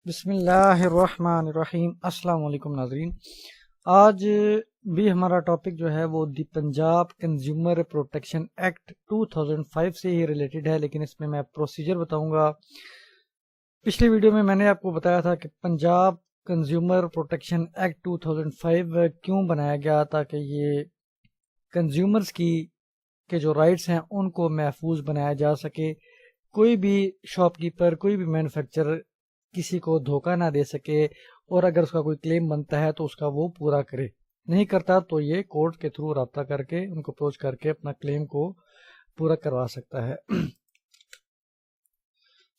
بسم اللہ الرحمن الرحیم۔ السلام علیکم ناظرین، آج بھی ہمارا ٹاپک جو ہے وہ دی پنجاب کنزیومر پروٹیکشن ایکٹ 2005 سے ہی ریلیٹڈ ہے، لیکن اس میں پروسیجر بتاؤں گا۔ پچھلی ویڈیو میں نے آپ کو بتایا تھا کہ پنجاب کنزیومر پروٹیکشن ایکٹ 2005 کیوں بنایا گیا، تاکہ یہ کنزیومرز کے جو رائٹس ہیں ان کو محفوظ بنایا جا سکے، کوئی بھی شاپ کیپر، کوئی بھی مینوفیکچرر کسی کو دھوکہ نہ دے سکے، اور اگر اس کا کوئی کلیم بنتا ہے تو اس کا وہ پورا کرے، نہیں کرتا تو یہ کورٹ کے تھرو رابطہ کر کے ان کو اپروچ کر کے اپنا کلیم کو پورا کروا سکتا ہے۔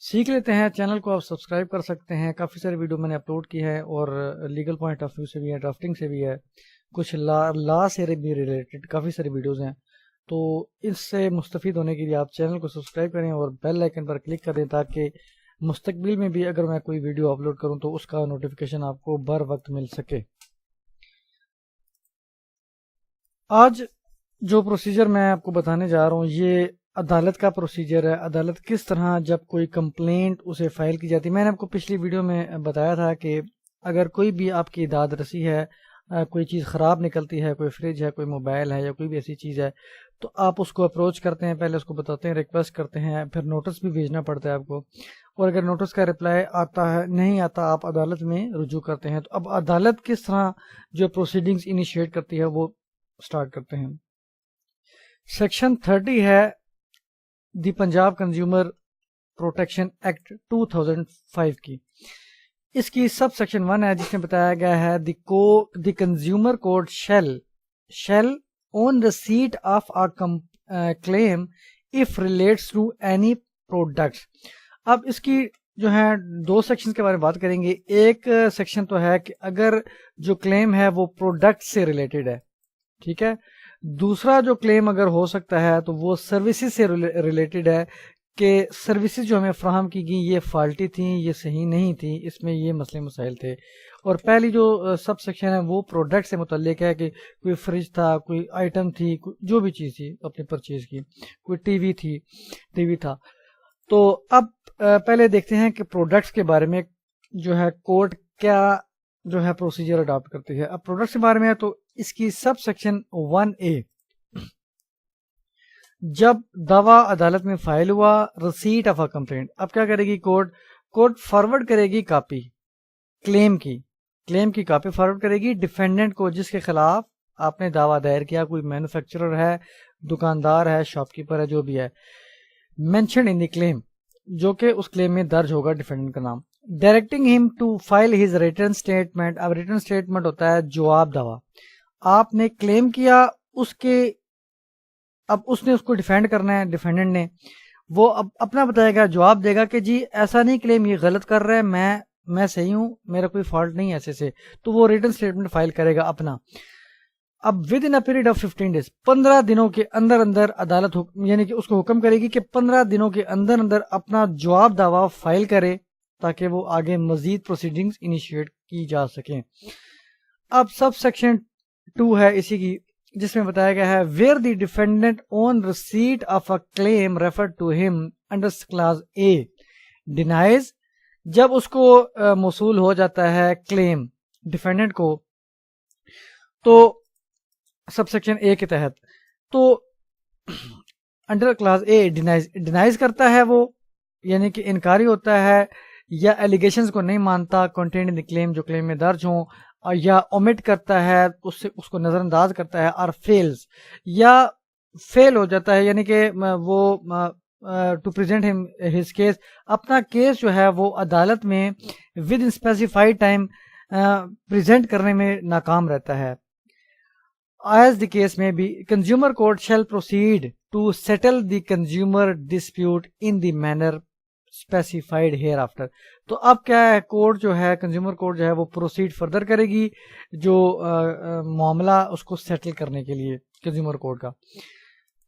سیکھ لیتے ہیں، چینل کو آپ سبسکرائب کر سکتے ہیں، کافی ساری ویڈیو میں نے اپلوڈ کی ہے، اور لیگل پوائنٹ آف ویو سے بھی ہے، ڈرافٹنگ سے بھی ہے، کچھ لا سے بھی ریلیٹڈ کافی ساری ویڈیوز ہیں۔ تو اس سے مستفید ہونے کے لیے آپ چینل کو سبسکرائب کریں اور بیل آئیکن پر کلک کر دیں، تاکہ مستقبل میں بھی اگر میں کوئی ویڈیو اپلوڈ کروں تو اس کا نوٹیفیکیشن آپ کو بر وقت مل سکے۔ آج جو پروسیجر میں آپ کو بتانے جا رہا ہوں یہ عدالت کا پروسیجر ہے۔ عدالت کس طرح جب کوئی کمپلینٹ اسے فائل کی جاتی ہے، میں نے آپ کو پچھلی ویڈیو میں بتایا تھا کہ اگر کوئی بھی آپ کی داد رسی ہے، کوئی چیز خراب نکلتی ہے، کوئی فریج ہے، کوئی موبائل ہے، یا کوئی بھی ایسی چیز ہے، تو آپ اس کو اپروچ کرتے ہیں، پہلے اس کو بتاتے ہیں، ریکویسٹ کرتے ہیں، پھر نوٹس بھی بھیجنا پڑتا ہے آپ کو، اور اگر نوٹس کا رپلائی آتا ہے نہیں آتا آپ عدالت میں رجوع کرتے ہیں۔ تو اب عدالت کس طرح جو پروسیڈنگز انیشیٹ کرتی ہے وہ سٹارٹ کرتے ہیں۔ سیکشن 30 ہے دی پنجاب کنزیومر پروٹیکشن ایکٹ 2005 کی، اس کی سب سیکشن 1 ہے، جس میں بتایا گیا ہے دی consumer court shell on receipt of a claim if relates to any products۔ اب اس کی جو ہے دو سیکشن کے بارے میں بات کریں گے۔ ایک سیکشن تو ہے کہ اگر جو کلیم ہے وہ پروڈکٹ سے ریلیٹڈ ہے، ٹھیک ہے۔ دوسرا جو کلیم اگر ہو سکتا ہے تو وہ سروسز سے ریلیٹڈ ہے، کہ سروسز جو ہمیں فراہم کی گئی یہ فالٹی تھیں، یہ صحیح نہیں تھیں، اس میں یہ مسئلے مسائل تھے۔ اور پہلی جو سب سیکشن ہے وہ پروڈکٹ سے متعلق ہے، کہ کوئی فریج تھا، کوئی آئٹم تھی، جو بھی چیز تھی اپنی پرچیز کی، کوئی ٹی وی تھا۔ تو اب پہلے دیکھتے ہیں کہ پروڈکٹس کے بارے میں جو ہے کورٹ کیا جو ہے پروسیجر اڈاپٹ کرتی ہے۔ اب پروڈکٹس کے بارے میں ہے تو اس کی سب سیکشن 1A، جب دعویٰ عدالت میں فائل ہوا، ریسیٹ آف اے کمپلینٹ، اب کیا کرے گی کورٹ فارورڈ کرے گی کاپی کلیم کی کاپی فارورڈ کرے گی ڈیفینڈنٹ کو، جس کے خلاف آپ نے دعویٰ دائر کیا، کوئی مینوفیکچرر ہے، دکاندار ہے، شاپ کیپر ہے، جو بھی ہے، مینشن ان دی کلیم، جو کہ اس کلیم میں درج ہوگا ڈیفینڈنٹ کا نام، directing him to file his written statement. اب ریٹن اسٹیٹمنٹ ہوتا ہے جواب دعویٰ، آپ نے کلیم کیا، اب اس نے اس کو ڈیفینڈ کرنا ہے، ڈیفینڈنٹ نے، وہ اب اپنا بتائے گا، جواب دے گا کہ جی ایسا نہیں، کلیم یہ غلط کر رہا ہے، میں صحیح ہوں، میرا کوئی فالٹ نہیں ہے ایسے سے، تو وہ ریٹن اسٹیٹمنٹ فائل کرے گا اپنا۔ اب with in a period of 15 days، 15 دنوں کے اندر عدالت یعنی کہ اس کو حکم کرے گی کہ 15 دنوں کے اندر اپنا جواب دعویٰ فائل کرے، تاکہ وہ آگے مزید پروسیڈنگز انیشیٹ کی جا سکیں۔ اب سب سیکشن 2 ہے اسی کی، جس میں بتایا گیا ہے where the defendant on receipt of a claim referred to him under clause A denies, جب اس کو موصول ہو جاتا ہے کلیم ڈیفینڈنٹ کو، تو سب سیکشن اے کے تحت، تو انڈر کلاس اے ڈینائز کرتا ہے وہ، یعنی کہ انکاری ہوتا ہے، یا ایلیگیشنز کو نہیں مانتا کنٹینڈ ان دی کلیم، جو کلیم میں درج ہوں، یا اومٹ کرتا ہے، اس کو نظر انداز کرتا ہے، اور فیلز، یا فیل ہو جاتا ہے، یعنی کہ وہ ٹو پریزنٹ ہز کیس، اپنا کیس جو ہے وہ عدالت میں with in specified time present کرنے میں ناکام رہتا ہے۔ ایز دی کیس میں بھی consumer court shall proceed to settle the consumer dispute in the manner specified hereafter. تو اب کیا ہے، کورٹ جو ہے کنزیومر کورٹ جو ہے وہ پروسیڈ فردر کرے گی جو معاملہ اس کو سیٹل کرنے کے لیے کنزیومر کورٹ کا۔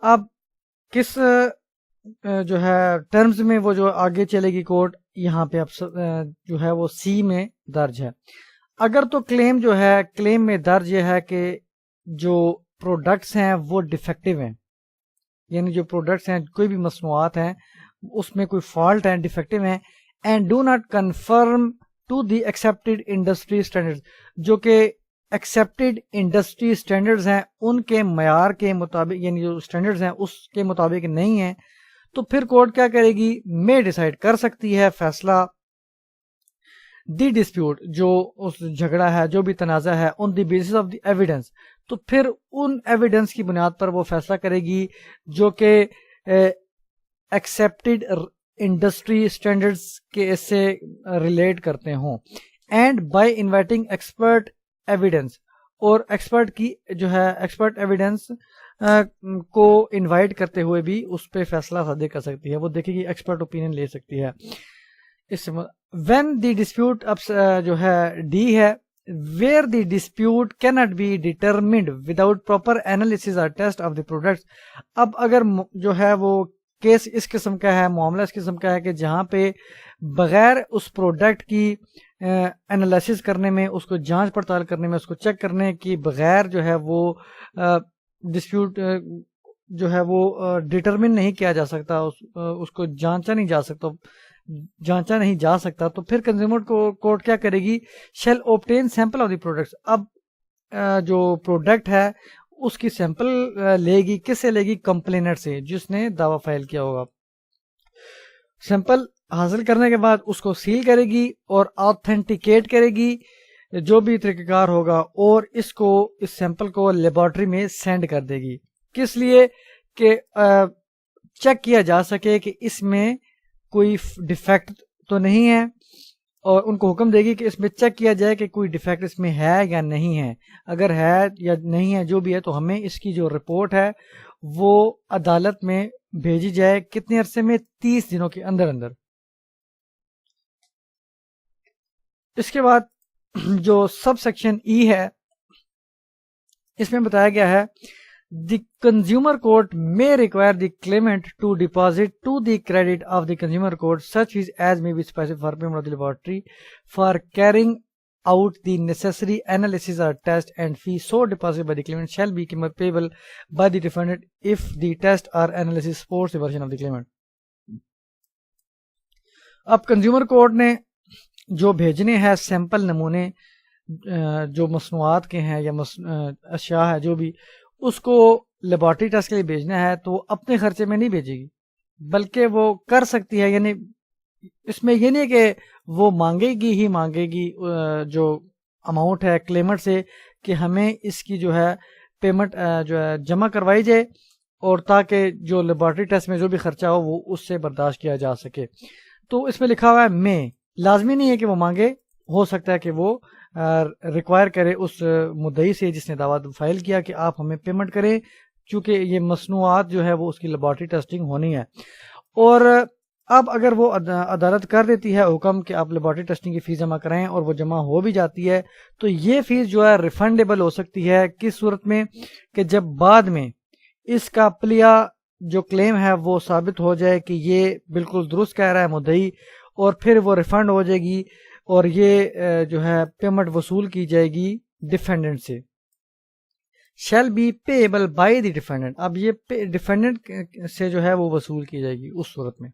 اب کس جو ہے ٹرمز میں وہ جو آگے چلے گی کورٹ، یہاں پہ اب جو ہے وہ سی میں درج ہے۔ اگر تو کلیم جو ہے، کلیم میں درج یہ ہے کہ جو پروڈکٹس ہیں وہ ڈیفیکٹیو ہیں، یعنی جو پروڈکٹس ہیں، کوئی بھی مصنوعات ہیں اس میں کوئی فالٹ ہے، ڈیفیکٹیو ہیں، and do not conform to the accepted industry standard, جو کہ ایکسیپٹیڈ انڈسٹری اسٹینڈرڈز ہیں ان کے معیار کے مطابق، یعنی جو اسٹینڈرڈز ہیں اس کے مطابق نہیں ہیں، تو پھر کورٹ کیا کرے گی، میں ڈیسائیڈ کر سکتی ہے فیصلہ دی ڈسپیوٹ، جو اس جھگڑا ہے، جو بھی تنازع ہے، on the basis of the evidence, تو پھر ان ایویڈنس کی بنیاد پر وہ فیصلہ کرے گی جو کہ ایکسیپٹیڈ انڈسٹری اسٹینڈرڈز کے اس سے ریلیٹ کرتے ہوں، and by inviting expert evidence, اور ایکسپرٹ کی جو ہے ایکسپرٹ ایویڈنس کو انوائٹ کرتے ہوئے بھی اس پہ فیصلہ صادر کر سکتی ہے، وہ دیکھے گی ایکسپرٹ اوپینین لے سکتی ہے۔ اس سے وین دی ڈسپیوٹ اب جو ہے ڈی ہے، where the dispute cannot be determined without proper analysis اور ٹیسٹ آف دی پروڈکٹس۔ اب اگر جو ہے وہ کیس اس قسم کا ہے، معاملہ اس قسم کا ہے کہ جہاں پہ بغیر اس پروڈکٹ کی انالیسز کرنے میں، اس کو جانچ پڑتال کرنے میں، اس کو چیک کرنے کی بغیر جو ہے وہ ڈسپیوٹ جو ہے وہ ڈیٹرمن نہیں کیا جا سکتا، اس کو جانچا نہیں جا سکتا، تو پھر کنزیومر کورٹ کیا کرے گی، shell obtain sample of the products. اب جو پروڈکٹ ہے اس کی سیمپل لے گی، کس سے لے گی، کمپلینٹ سے، جس نے دعویٰ فائل کیا ہوگا۔ سیمپل حاصل کرنے کے بعد اس کو سیل کرے گی اور آتھینٹیکیٹ کرے گی جو بھی طریقہ کار ہوگا، اور اس سیمپل کو لیبارٹری میں سینڈ کر دے گی، کس لیے کہ چیک کیا جا سکے کہ اس میں کوئی ڈیفیکٹ تو نہیں ہے، اور ان کو حکم دے گی کہ اس میں چیک کیا جائے کہ کوئی ڈیفیکٹ اس میں ہے یا نہیں ہے، اگر ہے یا نہیں ہے جو بھی ہے تو ہمیں اس کی جو رپورٹ ہے وہ عدالت میں بھیجی جائے، کتنے عرصے میں، 30 دنوں کے اندر اندر۔ اس کے بعد جو سب سیکشن ای ہے، اس میں بتایا گیا ہے دی consumer court may require the claimant to deposit to the credit of the consumer court such fees as may be specified for payment of the laboratory for carrying out the necessary analysis or test, and fee so deposited by the claimant shall be payable by the defendant if the test or analysis supports the version of the claimant۔ اب consumer court نے جو بھیجنے ہیں sample نمونے جو مصنوعات کے ہیں یا اشیاء ہے جو بھی، اس کو لیبارٹری ٹیسٹ کے لیے بھیجنا ہے تو اپنے خرچے میں نہیں بھیجے گی، بلکہ وہ کر سکتی ہے، یعنی اس میں یہ نہیں کہ وہ مانگے گی جو اماؤنٹ ہے کلیمنٹ سے کہ ہمیں اس کی جو ہے پیمنٹ جو ہے جمع کروائی جائے، اور تاکہ جو لیبارٹری ٹیسٹ میں جو بھی خرچہ ہو وہ اس سے برداشت کیا جا سکے۔ تو اس میں لکھا ہوا ہے میں، لازمی نہیں ہے کہ وہ مانگے، ہو سکتا ہے کہ وہ ریکوائر کرے اس مدعی سے جس نے دعویٰ فائل کیا کہ آپ ہمیں پیمنٹ کریں، چونکہ یہ مصنوعات جو ہے وہ اس کی لیبارٹری ٹیسٹنگ ہونی ہے۔ اور اب اگر وہ عدالت کر دیتی ہے حکم کہ آپ لیبارٹری ٹیسٹنگ کی فیس جمع کرائیں، اور وہ جمع ہو بھی جاتی ہے، تو یہ فیس جو ہے ریفنڈیبل ہو سکتی ہے، کس صورت میں، کہ جب بعد میں اس کا پلیا جو کلیم ہے وہ ثابت ہو جائے کہ یہ بالکل درست کہہ رہا ہے مدعی، اور پھر وہ ریفنڈ ہو جائے گی، اور یہ جو ہے پیمنٹ وصول کی جائے گی ڈیفینڈنٹ سے۔ Shall be payable by the defendant, اب یہ ڈیفینڈنٹ سے جو ہے وہ وصول کی جائے گی اس صورت میں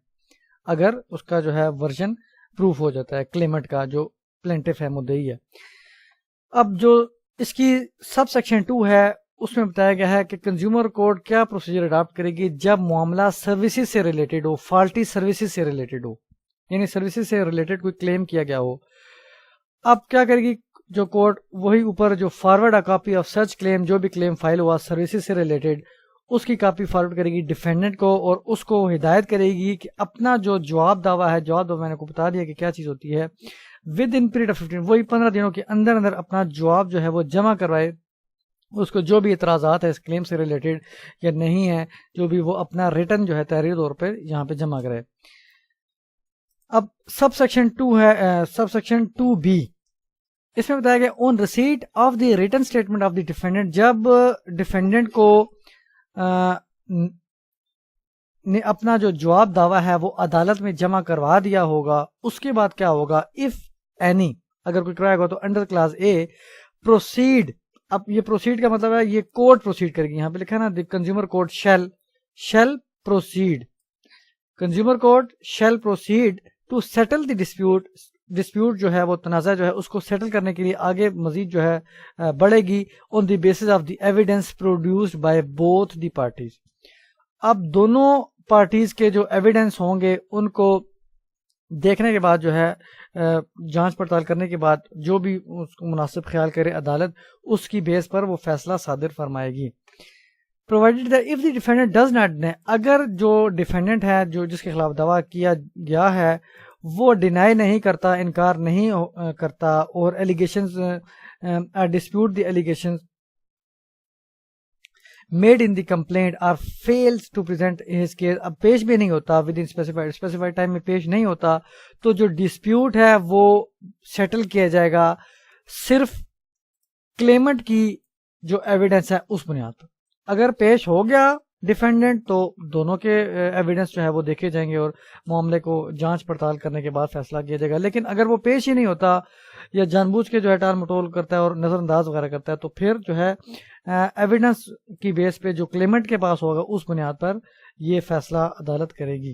اگر اس کا جو ہے ورژن پروف ہو جاتا ہے کلیمنٹ کا، جو پلینٹف ہے مدعی ہے۔ اب جو اس کی سب سیکشن 2 ہے، اس میں بتایا گیا ہے کہ کنزیومر کورٹ کیا پروسیجر اڈاپٹ کرے گی جب معاملہ سروسز سے ریلیٹڈ ہو، فالٹی سروسز سے ریلیٹڈ ہو، یعنی سروسز سے ریلیٹڈ کوئی کلیم کیا گیا ہو۔ اب کیا کرے گی جو کورٹ، وہی اوپر جو فارورڈ کاپی آف سچ کلیم، جو بھی کلیم فائل ہوا سروسز سے ریلیٹڈ، اس کی کاپی فارورڈ کرے گی ڈیفینڈنٹ کو، اور اس کو ہدایت کرے گی کہ اپنا جو جواب دعویٰ ہے، جواب دعویٰ میں نے کو بتا دیا کہ کیا چیز ہوتی ہے، ود ان پیریڈ آف 15، وہی 15 دنوں کے اندر اندر اپنا جواب جو ہے وہ جمع کروائے، اس کو جو بھی اعتراضات ہے اس کلیم سے ریلیٹڈ یا نہیں ہے، جو بھی وہ اپنا ریٹن جو ہے تحریری طور پہ یہاں پہ جمع کرے۔ اب سب سیکشن 2 ہے، سب سیکشن 2B، اس میں بتایا گیا on receipt of the written statement of the defendant, جب ڈیفینڈنٹ کو نے اپنا جو جواب دعویٰ ہے وہ عدالت میں جمع کروا دیا ہوگا، اس کے بعد کیا ہوگا، اف اینی، اگر کوئی کرائے گا تو انڈر کلاس اے پروسیڈ۔ اب یہ پروسیڈ کا مطلب ہے یہ کورٹ پروسیڈ کرے گی، یہاں پہ لکھا ہے نا the consumer court shall proceed, consumer court shall proceed to settle the dispute dispute جو ہے وہ تنازع جو ہے اس کو سیٹل کرنے کے لیے آگے مزید جو ہے بڑھے گی on the basis of the evidence produced by both the parties. اب دونوں پارٹیز کے جو ایویڈینس ہوں گے ان کو دیکھنے کے بعد جو ہے جانچ پڑتال کرنے کے بعد جو بھی اس کو مناسب خیال کرے عدالت اس کی بیس پر وہ فیصلہ صادر فرمائے گی. provided that if the defendant does not deny, اگر جو ڈیفینڈنٹ ہے جو جس کے خلاف دعویٰ کیا گیا ہے وہ ڈینائی نہیں کرتا، انکار نہیں کرتا، اور allegations dispute the allegations made in the complaint or fails to present his case، اب پیش بھی نہیں ہوتا ود ان اسپیسیفائڈ ٹائم میں پیش نہیں ہوتا، تو جو ڈسپیوٹ ہے وہ سیٹل کیا جائے گا صرف کلیمنٹ کی جو ایویڈنس ہے اس بنیاد پر. اگر پیش ہو گیا ڈیفینڈنٹ تو دونوں کے ایویڈنس جو ہے وہ دیکھے جائیں گے اور معاملے کو جانچ پڑتال کرنے کے بعد فیصلہ کیا جائے گا. لیکن اگر وہ پیش ہی نہیں ہوتا یا جان بوجھ کے جو ہے ٹال مٹول کرتا ہے اور نظر انداز وغیرہ کرتا ہے تو پھر جو ہے ایویڈنس کی بیس پہ جو کلیمنٹ کے پاس ہوگا اس بنیاد پر یہ فیصلہ عدالت کرے گی.